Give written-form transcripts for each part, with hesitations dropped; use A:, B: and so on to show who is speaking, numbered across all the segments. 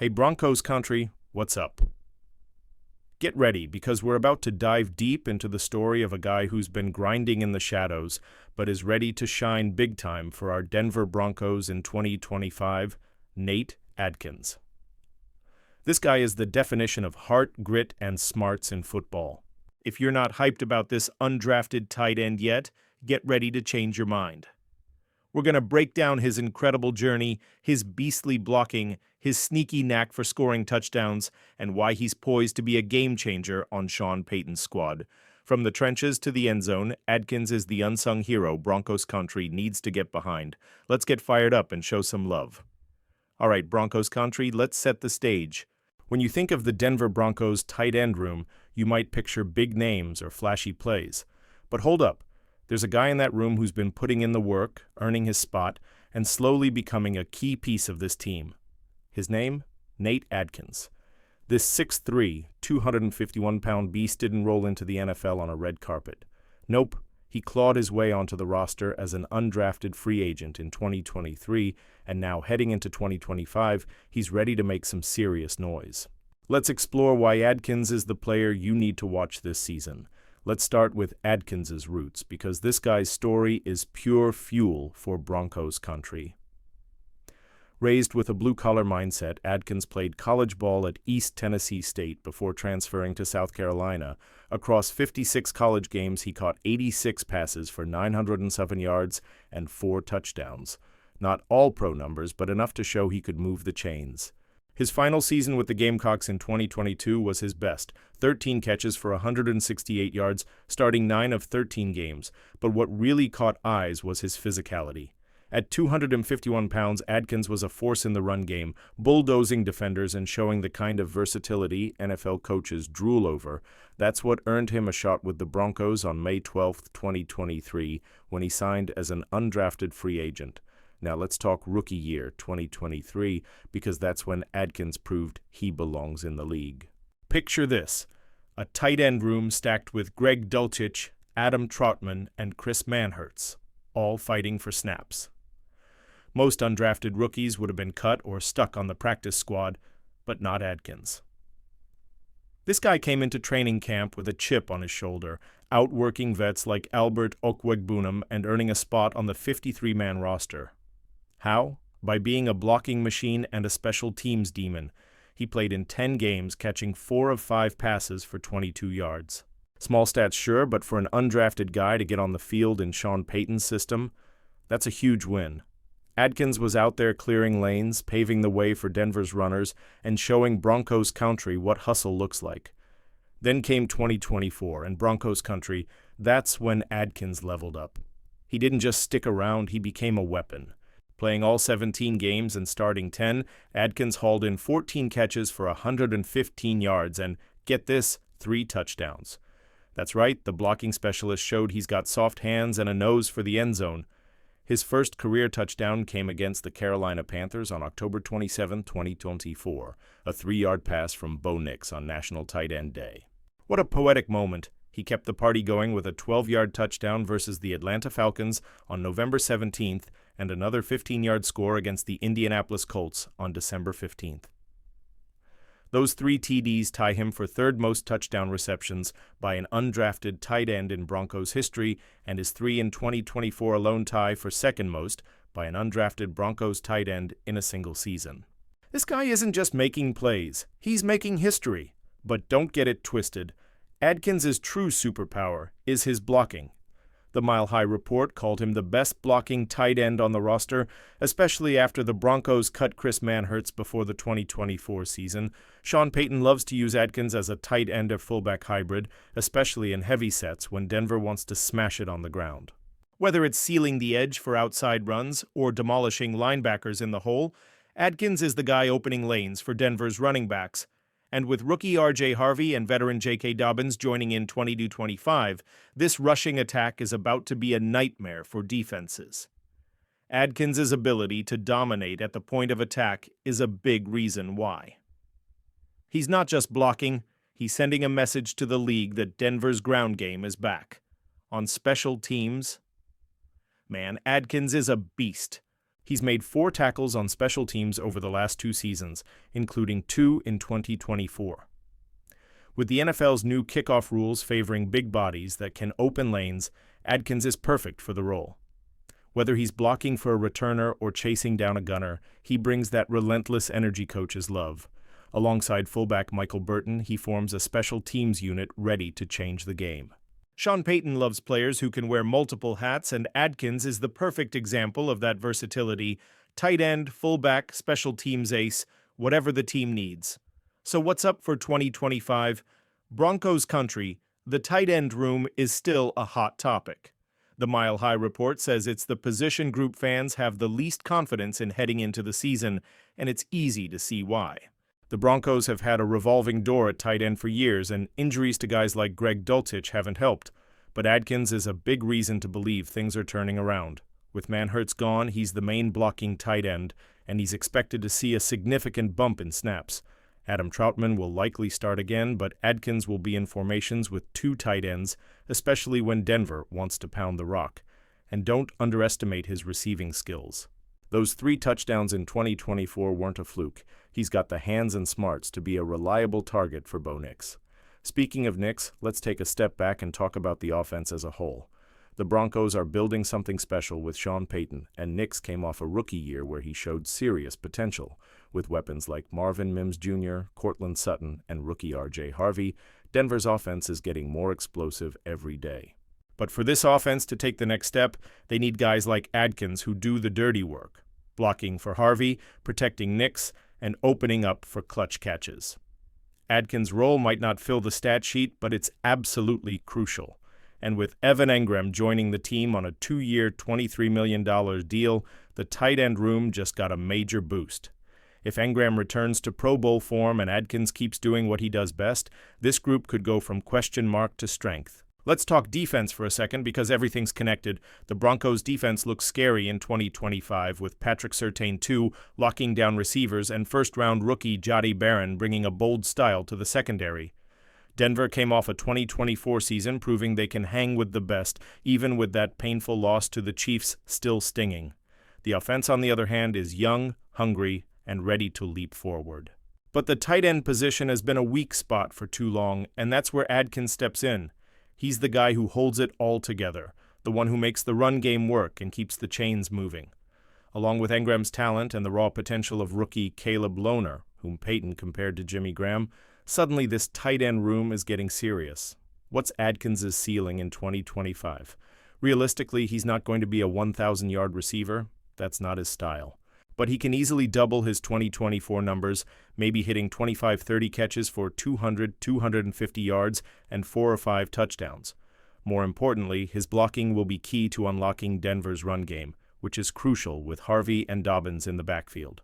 A: Hey Broncos country, what's up? Get ready because we're about to dive deep into the story of a guy who's been grinding in the shadows but is ready to shine big time for our Denver Broncos in 2025, Nate Adkins. This guy is the definition of heart, grit, and smarts in football. If you're not hyped about this undrafted tight end yet, get ready to change your mind. We're going to break down his incredible journey, his beastly blocking, his sneaky knack for scoring touchdowns, and why he's poised to be a game changer on Sean Payton's squad. From the trenches to the end zone, Adkins is the unsung hero Broncos country needs to get behind. Let's get fired up and show some love. All right, Broncos country, let's set the stage. When you think of the Denver Broncos tight end room, you might picture big names or flashy plays. But hold up. There's a guy in that room who's been putting in the work, earning his spot, and slowly becoming a key piece of this team. His name? Nate Adkins. This 6'3", 251-pound beast didn't roll into the NFL on a red carpet. Nope, he clawed his way onto the roster as an undrafted free agent in 2023, and now heading into 2025, he's ready to make some serious noise. Let's explore why Adkins is the player you need to watch this season. Let's start with Adkins' roots, because this guy's story is pure fuel for Broncos country. Raised with a blue-collar mindset, Adkins played college ball at East Tennessee State before transferring to South Carolina. Across 56 college games, he caught 86 passes for 907 yards and 4 touchdowns. Not all pro numbers, but enough to show he could move the chains. His final season with the Gamecocks in 2022 was his best, 13 catches for 168 yards, starting 9 of 13 games. But what really caught eyes was his physicality. At 251 pounds, Adkins was a force in the run game, bulldozing defenders and showing the kind of versatility NFL coaches drool over. That's what earned him a shot with the Broncos on May 12, 2023, when he signed as an undrafted free agent. Now let's talk rookie year 2023, because that's when Adkins proved he belongs in the league. Picture this, a tight end room stacked with Greg Dulcich, Adam Trautman, and Chris Manhertz, all fighting for snaps. Most undrafted rookies would have been cut or stuck on the practice squad, but not Adkins. This guy came into training camp with a chip on his shoulder, outworking vets like Albert Okwegbunam and earning a spot on the 53-man roster. How? By being a blocking machine and a special teams demon. He played in 10 games, catching 4 of 5 passes for 22 yards. Small stats, sure, but for an undrafted guy to get on the field in Sean Payton's system, that's a huge win. Adkins was out there clearing lanes, paving the way for Denver's runners, and showing Broncos country what hustle looks like. Then came 2024, and Broncos country, that's when Adkins leveled up. He didn't just stick around, he became a weapon. Playing all 17 games and starting 10, Adkins hauled in 14 catches for 115 yards and, get this, 3 touchdowns. That's right, the blocking specialist showed he's got soft hands and a nose for the end zone. His first career touchdown came against the Carolina Panthers on October 27, 2024, a 3-yard pass from Bo Nix on National Tight End Day. What a poetic moment. He kept the party going with a 12-yard touchdown versus the Atlanta Falcons on November 17th and another 15-yard score against the Indianapolis Colts on December 15th. Those 3 TDs tie him for third most touchdown receptions by an undrafted tight end in Broncos history, and his 3 in 2024 alone tie for second most by an undrafted Broncos tight end in a single season. This guy isn't just making plays, he's making history. But don't get it twisted. Adkins' true superpower is his blocking. The Mile High Report called him the best blocking tight end on the roster, especially after the Broncos cut Chris Manhertz before the 2024 season. Sean Payton loves to use Adkins as a tight end or fullback hybrid, especially in heavy sets when Denver wants to smash it on the ground. Whether it's sealing the edge for outside runs or demolishing linebackers in the hole, Adkins is the guy opening lanes for Denver's running backs. And with rookie R.J. Harvey and veteran J.K. Dobbins joining in 22-25, this rushing attack is about to be a nightmare for defenses. Adkins' ability to dominate at the point of attack is a big reason why. He's not just blocking, he's sending a message to the league that Denver's ground game is back. On special teams, man, Adkins is a beast. He's made 4 tackles on special teams over the last 2 seasons, including 2 in 2024. With the NFL's new kickoff rules favoring big bodies that can open lanes, Adkins is perfect for the role. Whether he's blocking for a returner or chasing down a gunner, he brings that relentless energy coaches love. Alongside fullback Michael Burton, he forms a special teams unit ready to change the game. Sean Payton loves players who can wear multiple hats, and Adkins is the perfect example of that versatility: tight end, fullback, special teams ace, whatever the team needs. So what's up for 2025? Broncos country, the tight end room is still a hot topic. The Mile High Report says it's the position group fans have the least confidence in heading into the season, and it's easy to see why. The Broncos have had a revolving door at tight end for years, and injuries to guys like Greg Dulcich haven't helped. But Adkins is a big reason to believe things are turning around. With Manhertz gone, he's the main blocking tight end, and he's expected to see a significant bump in snaps. Adam Troutman will likely start again, but Adkins will be in formations with 2 tight ends, especially when Denver wants to pound the rock. And don't underestimate his receiving skills. Those 3 touchdowns in 2024 weren't a fluke. He's got the hands and smarts to be a reliable target for Bo Nix. Speaking of Nix, let's take a step back and talk about the offense as a whole. The Broncos are building something special with Sean Payton, and Nix came off a rookie year where he showed serious potential. With weapons like Marvin Mims Jr., Cortland Sutton, and rookie R.J. Harvey, Denver's offense is getting more explosive every day. But for this offense to take the next step, they need guys like Adkins who do the dirty work, blocking for Harvey, protecting Nix, and opening up for clutch catches. Adkins' role might not fill the stat sheet, but it's absolutely crucial. And with Evan Engram joining the team on a 2-year, $23 million deal, the tight end room just got a major boost. If Engram returns to Pro Bowl form and Adkins keeps doing what he does best, this group could go from question mark to strength. Let's talk defense for a second because everything's connected. The Broncos' defense looks scary in 2025 with Patrick Surtain II locking down receivers and first-round rookie Jahdae Barron bringing a bold style to the secondary. Denver came off a 2024 season proving they can hang with the best, even with that painful loss to the Chiefs still stinging. The offense, on the other hand, is young, hungry, and ready to leap forward. But the tight end position has been a weak spot for too long, and that's where Adkins steps in. He's the guy who holds it all together, the one who makes the run game work and keeps the chains moving. Along with Engram's talent and the raw potential of rookie Caleb Lohner, whom Payton compared to Jimmy Graham, suddenly this tight end room is getting serious. What's Adkins' ceiling in 2025? Realistically, he's not going to be a 1,000-yard receiver. That's not his style. But he can easily double his 2024 numbers, maybe hitting 25-30 catches for 200-250 yards and 4 or 5 touchdowns. More importantly, his blocking will be key to unlocking Denver's run game, which is crucial with Harvey and Dobbins in the backfield.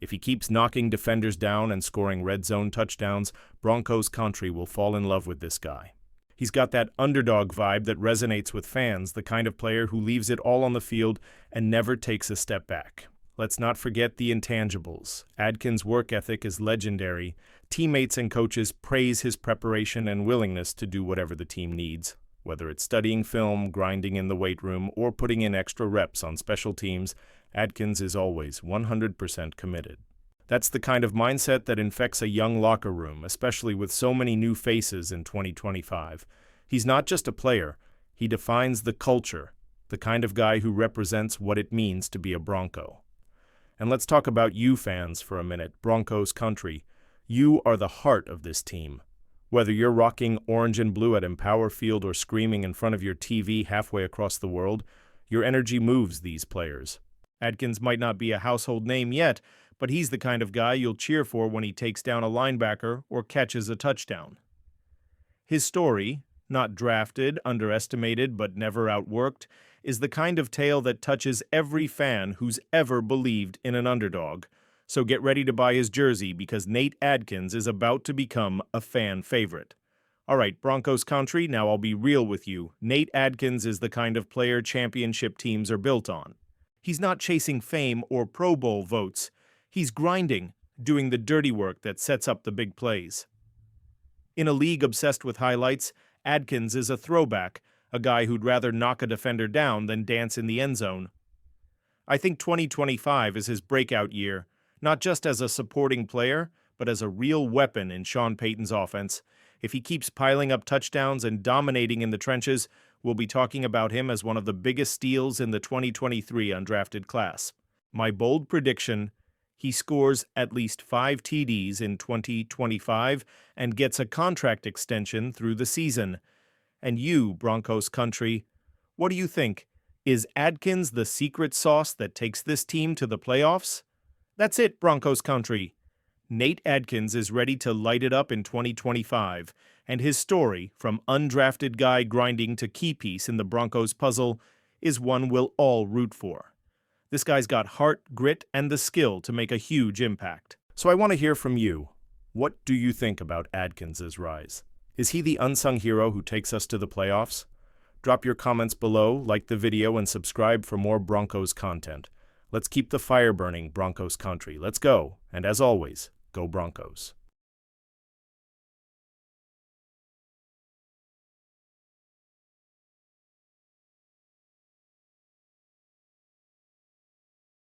A: If he keeps knocking defenders down and scoring red zone touchdowns, Broncos country will fall in love with this guy. He's got that underdog vibe that resonates with fans, the kind of player who leaves it all on the field and never takes a step back. Let's not forget the intangibles. Adkins' work ethic is legendary. Teammates and coaches praise his preparation and willingness to do whatever the team needs. Whether it's studying film, grinding in the weight room, or putting in extra reps on special teams, Adkins is always 100% committed. That's the kind of mindset that infects a young locker room, especially with so many new faces in 2025. He's not just a player. He defines the culture, the kind of guy who represents what it means to be a Bronco. And let's talk about you fans for a minute, Broncos country. You are the heart of this team. Whether you're rocking orange and blue at Empower Field or screaming in front of your TV halfway across the world, your energy moves these players. Adkins might not be a household name yet, but he's the kind of guy you'll cheer for when he takes down a linebacker or catches a touchdown. His story, not drafted, underestimated, but never outworked, is the kind of tale that touches every fan who's ever believed in an underdog. So get ready to buy his jersey because Nate Adkins is about to become a fan favorite. All right, Broncos country, now I'll be real with you. Nate Adkins is the kind of player championship teams are built on. He's not chasing fame or Pro Bowl votes. He's grinding, doing the dirty work that sets up the big plays. In a league obsessed with highlights, Adkins is a throwback, a guy who'd rather knock a defender down than dance in the end zone. I think 2025 is his breakout year, not just as a supporting player, but as a real weapon in Sean Payton's offense. If he keeps piling up touchdowns and dominating in the trenches, we'll be talking about him as one of the biggest steals in the 2023 undrafted class. My bold prediction: he scores at least 5 TDs in 2025 and gets a contract extension through the season. And you, Broncos country, what do you think? Is Adkins the secret sauce that takes this team to the playoffs? That's it, Broncos country. Nate Adkins is ready to light it up in 2025, and his story, from undrafted guy grinding to key piece in the Broncos puzzle, is one we'll all root for. This guy's got heart, grit, and the skill to make a huge impact. So I want to hear from you. What do you think about Adkins' rise? Is he the unsung hero who takes us to the playoffs? Drop your comments below, like the video, and subscribe for more Broncos content. Let's keep the fire burning, Broncos country. Let's go. And as always, go Broncos.